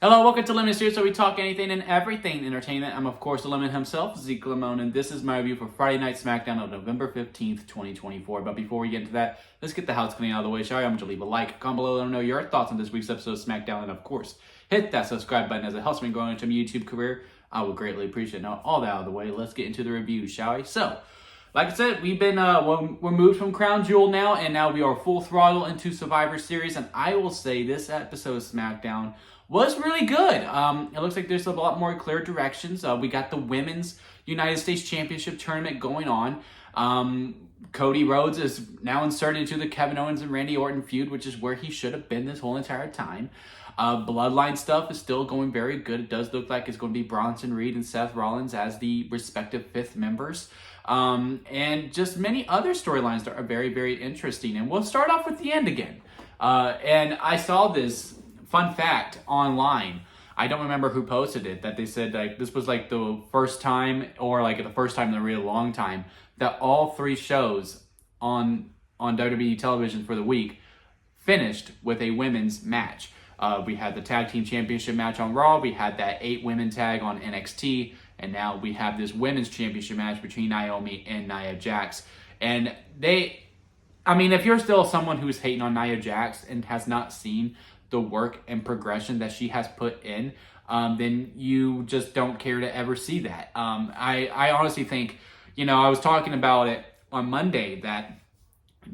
Hello, welcome to Lemon Series, where we talk anything and everything entertainment. I'm, of course, the Lemon himself, Zeke Lemon, and this is my review for Friday Night SmackDown on November 15th, 2024. But before we get into that, let's get the house cleaning out of the way, shall we? I'm going to leave a like, comment below, let me know your thoughts on this week's episode of SmackDown, and, of course, hit that subscribe button as it helps me grow into my YouTube career. I would greatly appreciate it. Now, all that out of the way, let's get into the review, shall we? So, like I said, we've been we're moved from Crown Jewel now, and now we are full throttle into Survivor Series. And I will say this episode of SmackDown was really good. It looks like there's a lot more clear directions. We got the Women's United States Championship tournament going on. Cody Rhodes is now inserted into the Kevin Owens and Randy Orton feud, which is where he should have been this whole entire time. Bloodline stuff is still going very good. It does look like it's going to be Bronson Reed and Seth Rollins as the respective fifth members. And just many other storylines that are very, very interesting. And we'll start off with the end again. And I saw this fun fact online. I don't remember who posted it, that they said like this was like the first time, or like the first time in a really long time, that all three shows on WWE television for the week finished with a women's match. We had the tag team championship match on Raw. We had that 8-women tag on NXT. And now we have this women's championship match between Naomi and Nia Jax. And if you're still someone who's hating on Nia Jax and has not seen the work and progression that she has put in, then you just don't care to ever see that. I honestly think, I was talking about it on Monday, that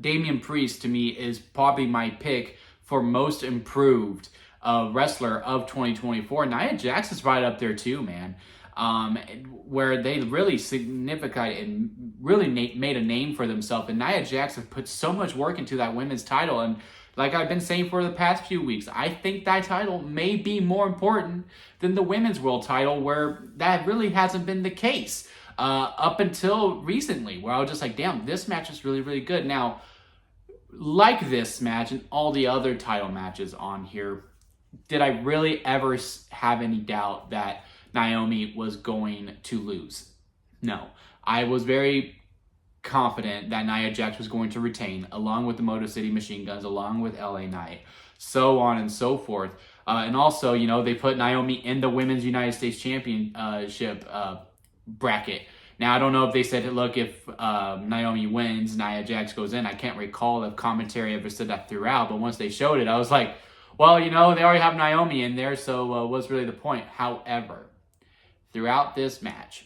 Damian Priest to me is probably my pick for most improved wrestler of 2024. Nia Jax is right up there too, man. Where they really significant and really made a name for themselves. And Nia Jax have put so much work into that women's title. And like I've been saying for the past few weeks, I think that title may be more important than the women's world title, where that really hasn't been the case up until recently, where I was just like, damn, this match is really, really good. Now, like this match and all the other title matches on here, did I really ever have any doubt that Naomi was going to lose? No. I was very confident that Nia Jax was going to retain, along with the Motor City Machine Guns, along with LA Knight, so on and so forth. And also, they put Naomi in the Women's United States Championship bracket. Now, I don't know if they said, look, if Naomi wins, Nia Jax goes in. I can't recall if commentary ever said that throughout, but once they showed it, I was like, well, they already have Naomi in there, so what's really the point? However, throughout this match,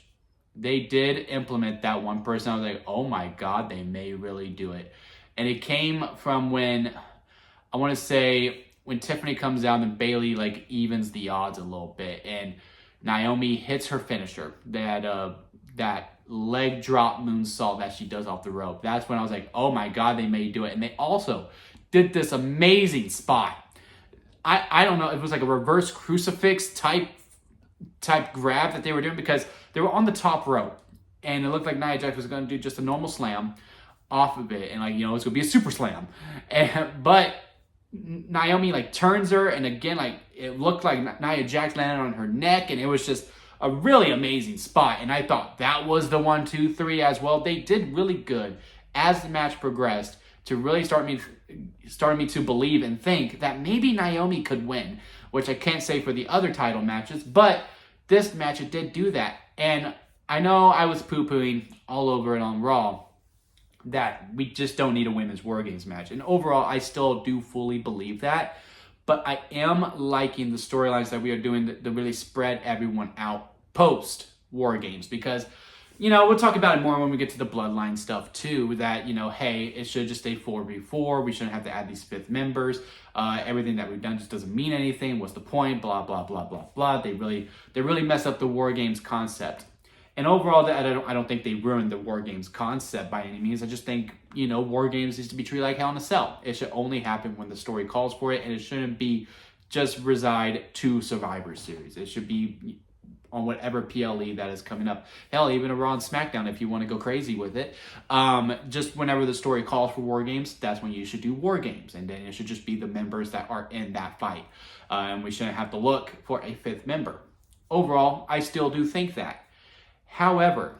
they did implement that one person. I was like, oh my God, they may really do it. And it came from when, I want to say, when Tiffany comes down and Bayley like evens the odds a little bit, and Naomi hits her finisher, that leg drop moonsault that she does off the rope. That's when I was like, oh my God, they may do it. And they also did this amazing spot. I don't know, it was like a reverse crucifix type grab that they were doing, because they were on the top rope and it looked like Nia Jax was going to do just a normal slam off of it, and it's going to be a super slam, but Naomi turns her, and again it looked like Nia Jax landed on her neck, and it was just a really amazing spot. And I thought that was the 1, 2, 3 as well. They did really good as the match progressed to really start me to believe and think that maybe Naomi could win, which I can't say for the other title matches, but this match, it did do that. And I know I was poo-pooing all over it on Raw that we just don't need a women's War Games match. And overall, I still do fully believe that. But I am liking the storylines that we are doing to really spread everyone out post War Games, because we'll talk about it more when we get to the Bloodline stuff too, that, hey, it should just stay 4v4. We shouldn't have to add these fifth members. Everything that we've done just doesn't mean anything. What's the point? Blah, blah, blah, blah, blah. They really mess up the War Games concept. And overall, I don't think they ruined the War Games concept by any means. I just think, War Games needs to be treated like Hell in a Cell. It should only happen when the story calls for it, and it shouldn't be just reside to Survivor Series. It should be on whatever PLE that is coming up. Hell, even a Raw and SmackDown if you want to go crazy with it. Just whenever the story calls for War Games, that's when you should do War Games. And then it should just be the members that are in that fight. And we shouldn't have to look for a fifth member. Overall, I still do think that. However,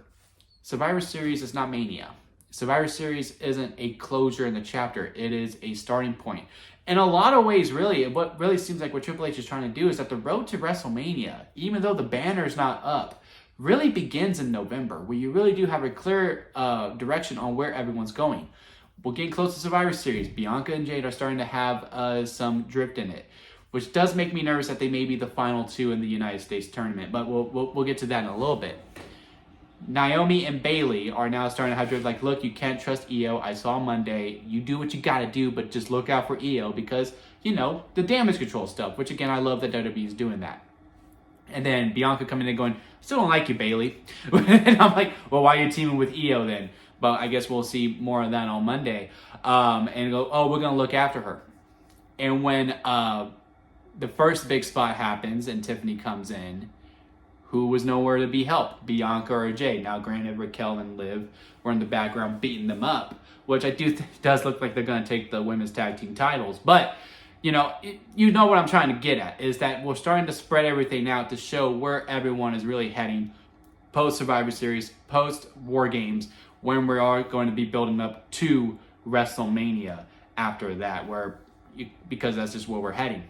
Survivor Series is not Mania. Survivor Series isn't a closure in the chapter. It is a starting point. in a lot of ways, really, what really seems like what Triple H is trying to do is that the road to WrestleMania, even though the banner's not up, really begins in November, where you really do have a clear direction on where everyone's going. We're getting close to Survivor Series. Bianca and Jade are starting to have some drift in it, which does make me nervous that they may be the final two in the United States tournament, but we'll get to that in a little bit. Naomi and Bayley are now starting to have drift, like, look, you can't trust Io. I saw Monday. You do what you got to do, but just look out for Io because, the damage control stuff, which, again, I love that WWE is doing that. And then Bianca coming in going, still don't like you, Bayley. And I'm like, well, why are you teaming with Io then? But I guess we'll see more of that on Monday. And go, oh, we're going to look after her. And when the first big spot happens and Tiffany comes in, who was nowhere to be helped? Bianca or Jay. Now, granted, Raquel and Liv were in the background beating them up, which I do think does look like they're going to take the women's tag team titles. But, you know what I'm trying to get at is that we're starting to spread everything out to show where everyone is really heading post-Survivor Series, post-War Games, when we are going to be building up to WrestleMania after that, because that's just where we're heading.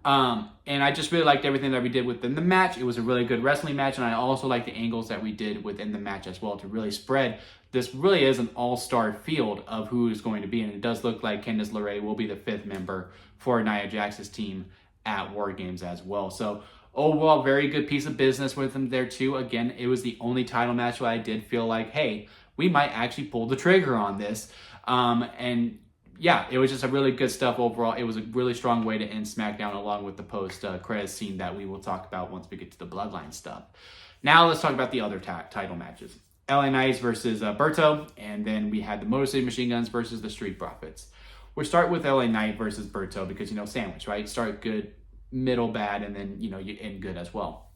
And I just really liked everything that we did within the match. It was a really good wrestling match, and I also like the angles that we did within the match as well to really spread. This really is an all-star field of who is going to be, and it does look like Candice LeRae will be the 5th member for Nia Jax's team at War Games as well. So overall, very good piece of business with them there too. Again, it was the only title match where I did feel like, hey, we might actually pull the trigger on this. And yeah, it was just a really good stuff overall. It was a really strong way to end SmackDown along with the post-credits scene that we will talk about once we get to the Bloodline stuff. Now let's talk about the other title matches. LA Knights versus Berto, and then we had the Motor City Machine Guns versus the Street Profits. We'll start with LA Knight versus Berto because, sandwich, right? Start good, middle bad, and then, you end good as well.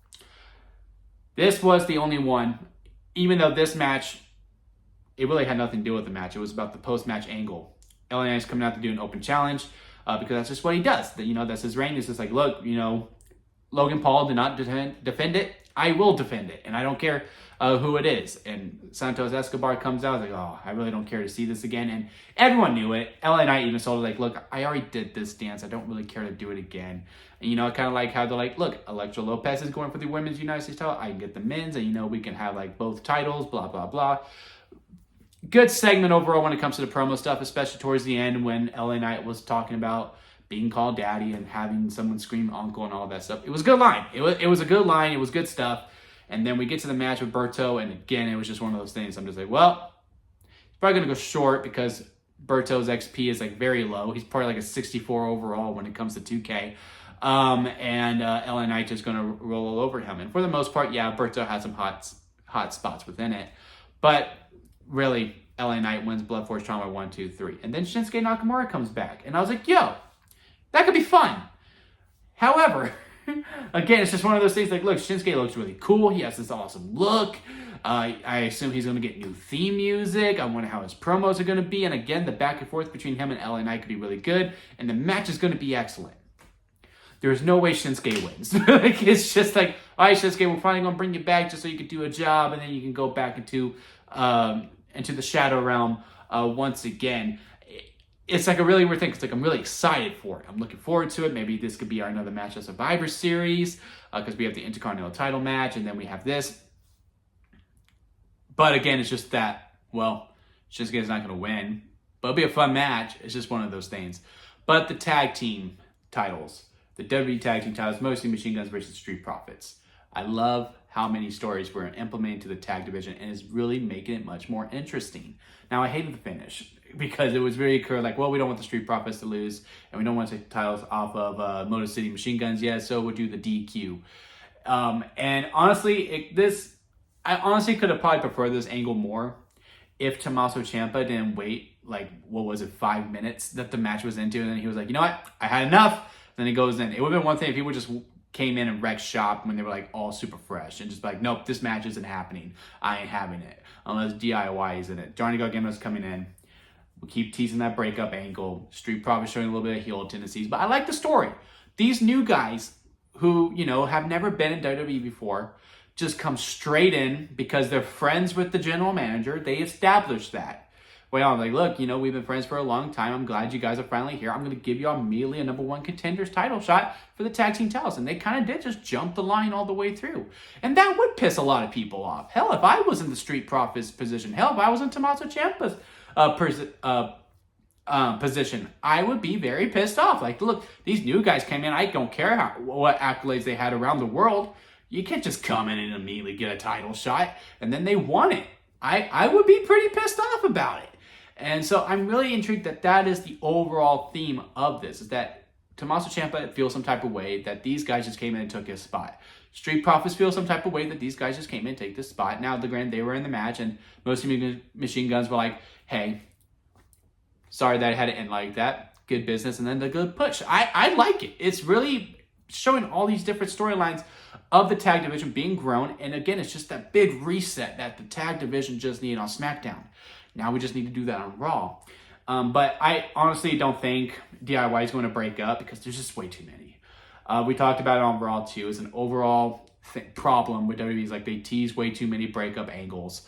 This was the only one, even though this match, it really had nothing to do with the match. It was about the post-match angle. LA Knight's coming out to do an open challenge because that's just what he does. That's his reign. It's just like, look, Logan Paul did not defend it. I will defend it, and I don't care who it is. And Santos Escobar comes out like, oh, I really don't care to see this again. And everyone knew it. LA Knight even told like, look, I already did this dance. I don't really care to do it again. And, kind of like how they're like, look, Elektra Lopez is going for the women's United States title. I can get the men's, and, we can have like both titles, blah, blah, blah. Good segment overall when it comes to the promo stuff, especially towards the end when LA Knight was talking about being called daddy and having someone scream uncle and all that stuff. It was a good line. It was a good line. It was good stuff. And then we get to the match with Berto, and again, it was just one of those things. I'm just like, well, he's probably going to go short because Berto's XP is like very low. He's probably like a 64 overall when it comes to 2K. And LA Knight just going to roll all over him. And for the most part, yeah, Berto had some hot spots within it. But really, LA Knight wins Blood Force Trauma 1, 2, 3. And then Shinsuke Nakamura comes back. And I was like, yo, that could be fun. However, again, it's just one of those things like, look, Shinsuke looks really cool. He has this awesome look. I assume he's going to get new theme music. I wonder how his promos are going to be. And again, the back and forth between him and LA Knight could be really good. And the match is going to be excellent. There's no way Shinsuke wins. It's just like, all right, Shinsuke, we're finally going to bring you back just so you can do a job. And then you can go back into the Shadow Realm once again. It's like a really weird thing. It's like I'm really excited for it. I'm looking forward to it. Maybe this could be our another match of Survivor Series because we have the Intercontinental title match and then we have this. But again, it's just that, well, Shinsuke is not going to win. But it'll be a fun match. It's just one of those things. But the tag team titles, the WWE tag team titles, mostly Machine Guns versus Street Profits. I love how many stories we're implementing to the tag division and is really making it much more interesting. Now, I hated the finish because it was very clear, like, well, we don't want the Street Profits to lose and we don't want to take the titles off of Motor City Machine Guns yet, so we'll do the DQ. And honestly, I honestly could have probably preferred this angle more if Tommaso Ciampa didn't wait, like, 5 minutes that the match was into, and then he was like, you know what, I had enough. Then he goes in. It would have been one thing if he would just came in and wrecked shop when they were like all super fresh and just like, nope, this match isn't happening. I ain't having it unless DIY is in it. Johnny Gargano's coming in. We'll keep teasing that breakup angle. Street Profits showing a little bit of heel tendencies, but I like the story. These new guys who, have never been in WWE before just come straight in because they're friends with the general manager. They established that. way on. Like, look, you know, we've been friends for a long time. I'm glad you guys are finally here. I'm going to give you immediately a #1 contenders title shot for the tag team titles. And they kind of did just jump the line all the way through. And that would piss a lot of people off. Hell, if I was in the Street Profits position, hell, if I was in Tommaso Ciampa's position, I would be very pissed off. Like, look, these new guys came in. I don't care what accolades they had around the world. You can't just come in and immediately get a title shot. And then they won it. I would be pretty pissed off about it. And so I'm really intrigued that is the overall theme of this, is that Tommaso Ciampa feels some type of way that these guys just came in and took his spot. Street Profits feel some type of way that these guys just came in and take this spot. Now, they were in the match, and most of the Machine Guns were like, hey, sorry that it had to end like that. Good business, and then the good push. I like it. It's really showing all these different storylines of the tag division being grown. And again, it's just that big reset that the tag division just needed on SmackDown. Now we just need to do that on Raw. But I honestly don't think DIY is going to break up because there's just way too many. We talked about it on Raw too. It's an overall problem with WWE is like they tease way too many breakup angles.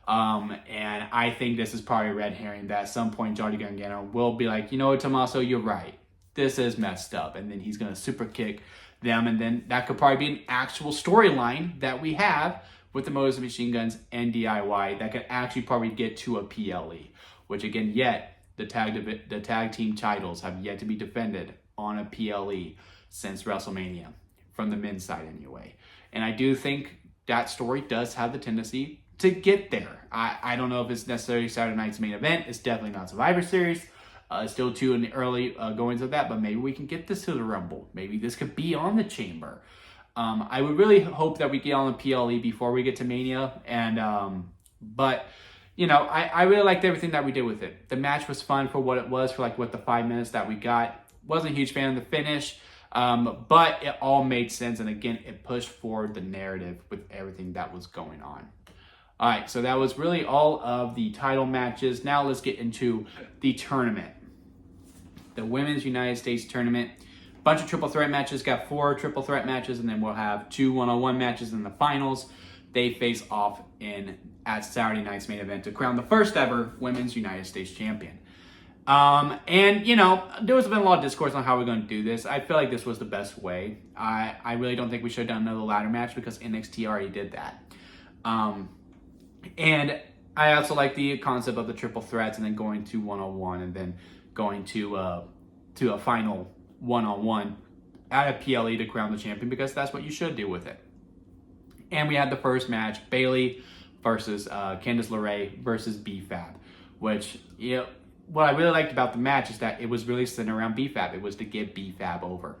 And I think this is probably a red herring that at some point Johnny Gargano will be like, you know what, Tommaso, you're right. This is messed up. And then he's going to super kick them. And then that could probably be an actual storyline that we have with the Motor City Machine Guns and DIY that could actually probably get to a PLE, which again, yet the tag team titles have yet to be defended on a PLE since WrestleMania, from the men's side anyway. And I do think that story does have the tendency to get there. I don't know if it's necessarily Saturday night's main event. It's definitely not Survivor Series. Still too in the early goings of that, but maybe we can get this to the Rumble. Maybe this could be on the Chamber. I would really hope that we get on the PLE before we get to Mania. And but you know, I really liked everything that we did with it. The match was fun for what it was, for like what the 5 minutes that we got. Wasn't a huge fan of the finish, but it all made sense. And again, it pushed forward the narrative with everything that was going on. All right, so that was really all of the title matches. Now let's get into the tournament. The Women's United States Tournament. Bunch of triple threat matches. Got 4 triple threat matches, and then we'll have 2 one-on-one matches in the finals. They face off at Saturday night's main event to crown the first ever Women's United States Champion. And, you know, there's been a lot of discourse on how we're going to do this. I feel like this was the best way. I really don't think we should have done another ladder match because NXT already did that. And I also like the concept of the triple threats and then going to one-on-one and then going to a final one-on-one at a PLE to crown the champion, because that's what you should do with it. And we had the first match, Bayley versus Candice LeRae versus B-Fab, which, you know, what I really liked about the match is that it was really centered around B-Fab. It was to get B-Fab over.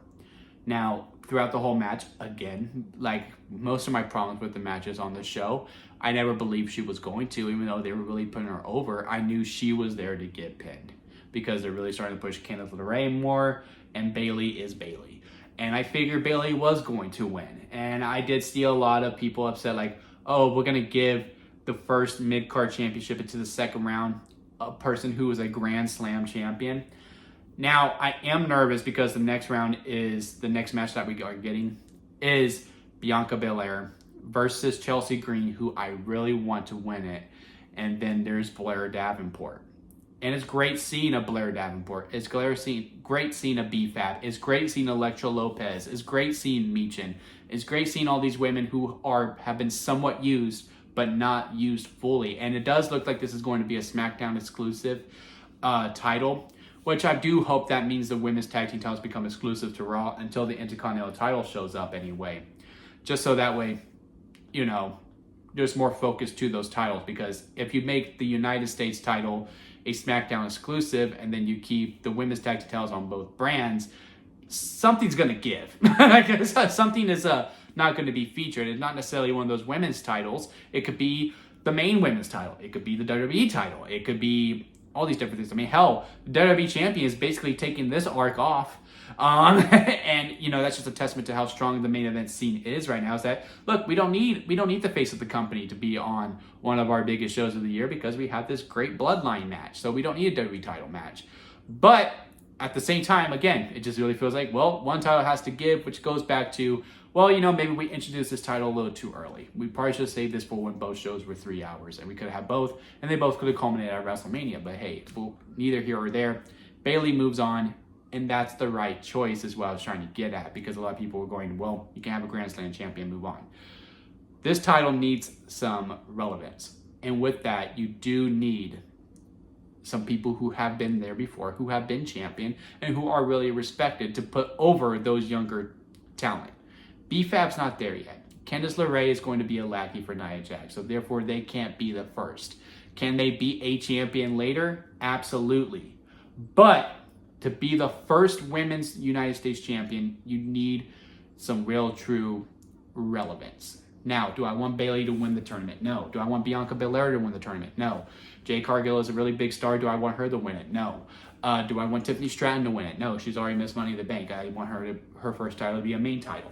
Now, throughout the whole match, again, like most of my problems with the matches on the show, I never believed she was going to, even though they were really putting her over. I knew she was there to get pinned because they're really starting to push Candice LeRae more, and Bayley is Bayley. And I figured Bayley was going to win. And I did see a lot of people upset, like, oh, we're going to give the first mid-card championship into the second round a person who is a Grand Slam champion. Now, I am nervous because the next match that we are getting is Bianca Belair versus Chelsea Green, who I really want to win it. And then there's Blair Davenport. And it's great seeing a Blair Davenport. It's great seeing a B-Fab. It's great seeing Elektra Lopez. It's great seeing Michin. It's great seeing all these women who have been somewhat used, but not used fully. And it does look like this is going to be a SmackDown exclusive title, which I do hope that means the women's tag team titles become exclusive to Raw until the Intercontinental title shows up anyway. Just so that way, you know, there's more focus to those titles. Because if you make the United States title a SmackDown exclusive and then you keep the women's tag team titles on both brands, something's going to give. I guess something is not going to be featured. It's not necessarily one of those women's titles. It could be the main women's title. It could be the WWE title. It could be all these different things. I mean, hell, the WWE champion is basically taking this arc off. And, you know, that's just a testament to how strong the main event scene is right now, is that, look, we don't need the face of the company to be on one of our biggest shows of the year because we have this great Bloodline match. So we don't need a WWE title match. But at the same time, again, it just really feels like, well, one title has to give, which goes back to, well, maybe we introduced this title a little too early. We probably should have saved this for when both shows were 3 hours, and we could have had both, and they both could have culminated at WrestleMania. But hey, well, neither here or there. Bayley moves on, and that's the right choice is what I was trying to get at, because a lot of people were going, well, you can have a Grand Slam champion, move on. This title needs some relevance, and with that, you do need some people who have been there before, who have been champion, and who are really respected to put over those younger talent. BFAB's not there yet. Candice LeRae is going to be a lackey for Nia Jax, so therefore they can't be the first. Can they be a champion later? Absolutely. But to be the first women's United States champion, you need some real, true relevance. Now, do I want Bayley to win the tournament? No. Do I want Bianca Belair to win the tournament? No. Jade Cargill is a really big star. Do I want her to win it? No. Do I want Tiffany Stratton to win it? No. She's already missed Money in the Bank. I want her first title to be a main title.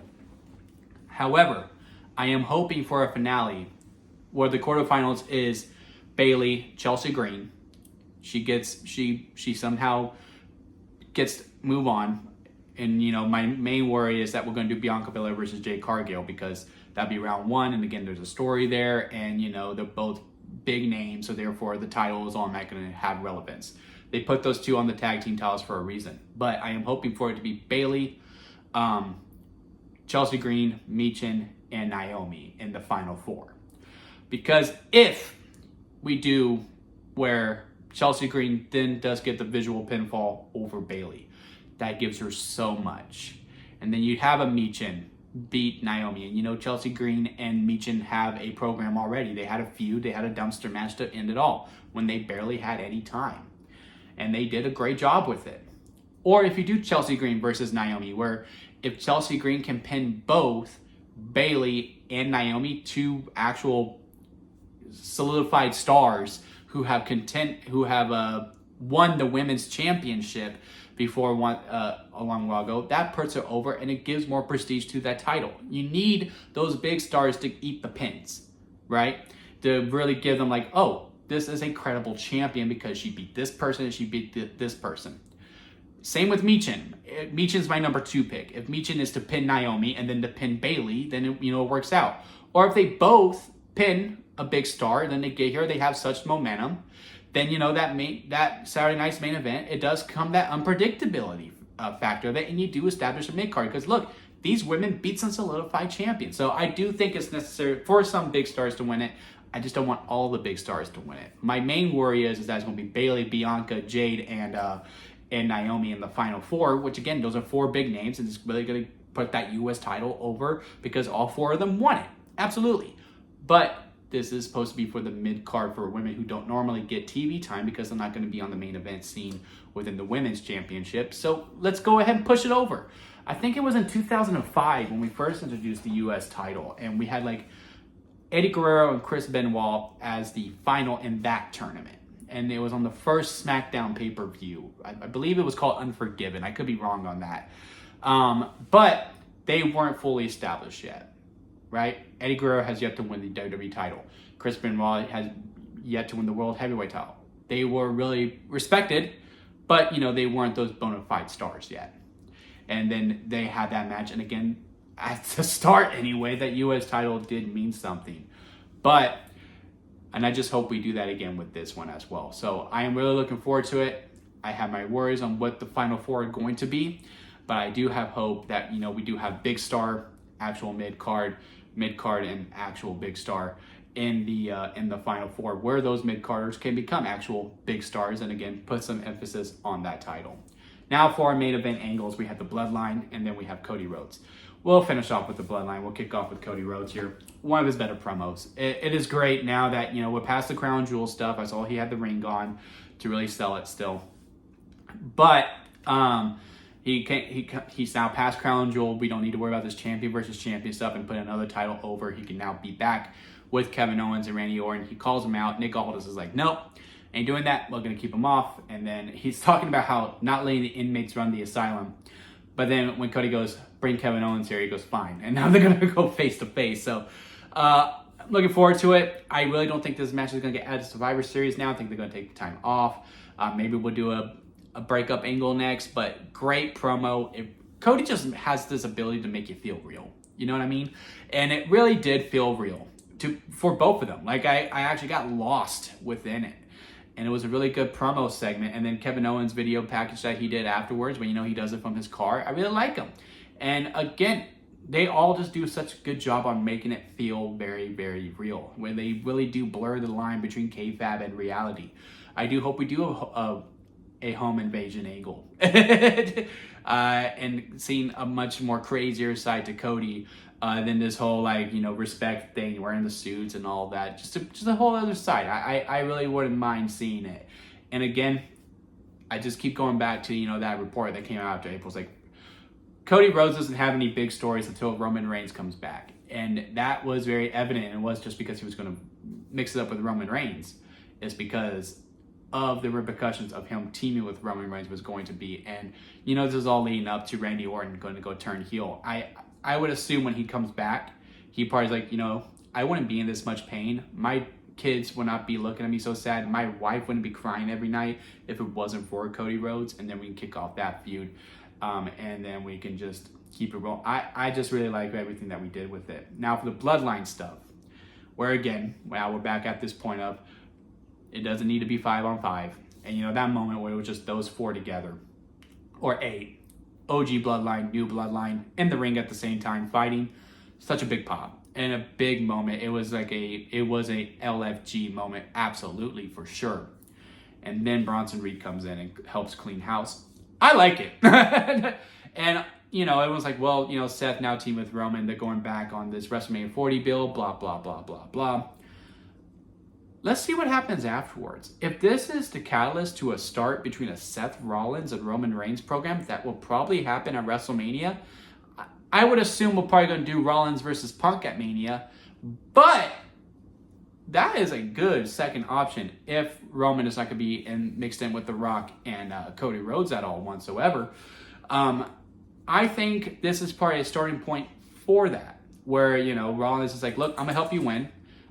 However, I am hoping for a finale where the quarterfinals is Bayley, Chelsea Green. She somehow gets move on. And, my main worry is that we're going to do Bianca Belair versus Jade Cargill, because that'd be round one. And again, there's a story there, and, they're both big names. So therefore the title is all not going to have relevance. They put those two on the tag team titles for a reason, but I am hoping for it to be Bayley, Chelsea Green, Michin, and Naomi in the final four. Because if we do where Chelsea Green then does get the visual pinfall over Bayley, that gives her so much. And then you'd have a Michin beat Naomi. And Chelsea Green and Michin have a program already. They had a feud, they had a dumpster match to end it all when they barely had any time. And they did a great job with it. Or if you do Chelsea Green versus Naomi, where if Chelsea Green can pin both Bayley and Naomi, two actual solidified stars who have won the women's championship before a long while ago, that puts her over, and it gives more prestige to that title. You need those big stars to eat the pins, right? To really give them like, oh, this is a credible champion because she beat this person and she beat this person. Same with Michin. Michin's my number 2 pick. If Michin is to pin Naomi and then to pin Bayley, then it works out. Or if they both pin a big star, then they get here, they have such momentum, then that Saturday night's main event, it does come that unpredictability factor of it, and you do establish a mid-card. Because look, these women beat some solidified champions. So I do think it's necessary for some big stars to win it. I just don't want all the big stars to win it. My main worry is that it's going to be Bayley, Bianca, Jade, and Naomi in the final four, which again, those are 4 big names, and it's really going to put that U.S. title over because all 4 of them won it. Absolutely. But this is supposed to be for the mid-card for women who don't normally get TV time because they're not going to be on the main event scene within the women's championship. So let's go ahead and push it over. I think it was in 2005 when we first introduced the U.S. title, and we had like Eddie Guerrero and Chris Benoit as the final in that tournament. And it was on the first SmackDown pay-per-view. I believe it was called Unforgiven. I could be wrong on that. But they weren't fully established yet, right? Eddie Guerrero has yet to win the WWE title. Chris Benoit has yet to win the World Heavyweight title. They were really respected, but, they weren't those bona fide stars yet. And then they had that match. And again, at the start anyway, that U.S. title did mean something. And I just hope we do that again with this one as well. So I am really looking forward to it. I have my worries on what the final 4 are going to be, but I do have hope that, we do have big star, actual mid-card, and actual big star in the final 4, where those mid-carders can become actual big stars, and again, put some emphasis on that title. Now for our main event angles, we have the Bloodline, and then we have Cody Rhodes. We'll finish off with the Bloodline. We'll kick off with Cody Rhodes here. One of his better promos. It is great now that, we're past the crown jewel stuff. I saw he had the ring on to really sell it still. But he's now past crown jewel. We don't need to worry about this champion versus champion stuff and put another title over. He can now be back with Kevin Owens and Randy Orton. He calls him out. Nick Aldis is like, nope, ain't doing that. We're going to keep him off. And then he's talking about how not letting the inmates run the asylum. But then when Cody goes, bring Kevin Owens here, he goes, fine. And now they're going to go face to face. So looking forward to it. I really don't think this match is going to get added to Survivor Series now. I think they're going to take the time off. Maybe we'll do a a breakup angle next, but great promo. Cody just has this ability to make you feel real. You know what I mean? And it really did feel real for both of them. Like, I actually got lost within it. And it was a really good promo segment. And then Kevin Owens' video package that he did afterwards, when he does it from his car, I really like him. And again, they all just do such a good job on making it feel very, very real, when they really do blur the line between kayfabe and reality. I do hope we do a home invasion angle. And seeing a much more crazier side to Cody than this whole, respect thing, wearing the suits and all that. Just a whole other side. I really wouldn't mind seeing it. And again, I just keep going back to, that report that came out after April's like, Cody Rhodes doesn't have any big stories until Roman Reigns comes back. And that was very evident. And it was just because he was going to mix it up with Roman Reigns. It's because of the repercussions of him teaming with Roman Reigns was going to be. And, this is all leading up to Randy Orton going to go turn heel. I would assume when he comes back, he probably's like, I wouldn't be in this much pain. My kids would not be looking at me so sad. My wife wouldn't be crying every night if it wasn't for Cody Rhodes. And then we can kick off that feud. And then we can just keep it rolling. I just really like everything that we did with it. Now for the Bloodline stuff, where again, now we're back at this point of it doesn't need to be 5-on-5. And that moment where it was just those 4 together, or 8, OG Bloodline, new Bloodline, in the ring at the same time fighting, such a big pop and a big moment. It was a LFG moment, absolutely, for sure. And then Bronson Reed comes in and helps clean house. I like it. And, everyone's like, well, Seth now team with Roman. They're going back on this WrestleMania 40 bill, blah, blah, blah, blah, blah. Let's see what happens afterwards. If this is the catalyst to a start between a Seth Rollins and Roman Reigns program, that will probably happen at WrestleMania. I would assume we're probably going to do Rollins versus Punk at Mania. But that is a good second option if Roman is not going to be mixed in with The Rock and Cody Rhodes at all whatsoever. I think this is probably a starting point for that, where, Rollins is like, look, I'm going to help you win.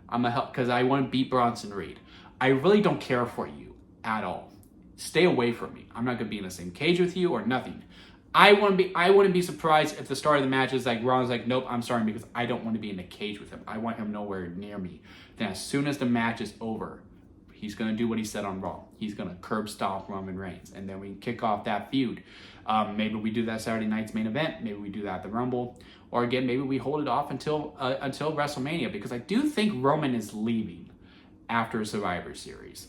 I'm going to help because I want to beat Bronson Reed. I really don't care for you at all. Stay away from me. I'm not going to be in the same cage with you or nothing. I wouldn't be surprised if the start of the match is like Rollins like, nope, I'm starting because I don't want to be in the cage with him. I want him nowhere near me. Then as soon as the match is over, he's going to do what he said on Raw. He's going to curb stomp Roman Reigns. And then we can kick off that feud. Maybe we do that Saturday night's main event. Maybe we do that at the Rumble. Or again, maybe we hold it off until WrestleMania. Because I do think Roman is leaving after Survivor Series.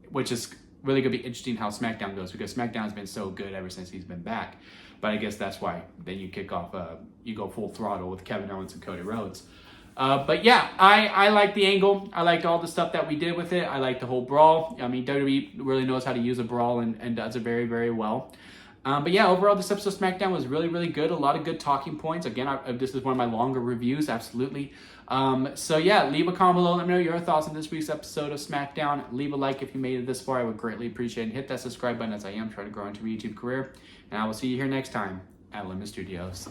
Which is really going to be interesting how SmackDown goes. Because SmackDown has been so good ever since he's been back. But I guess that's why then you kick off, you go full throttle with Kevin Owens and Cody Rhodes. But yeah, I like the angle. I liked all the stuff that we did with it. I like the whole brawl. I mean, WWE really knows how to use a brawl and does it very, very well. But yeah, overall, this episode of SmackDown was really, really good. A lot of good talking points. Again, this is one of my longer reviews, absolutely. So yeah, leave a comment below. Let me know your thoughts on this week's episode of SmackDown. Leave a like if you made it this far. I would greatly appreciate it. And hit that subscribe button as I am trying to grow into a YouTube career. And I will see you here next time at Lemon Studios.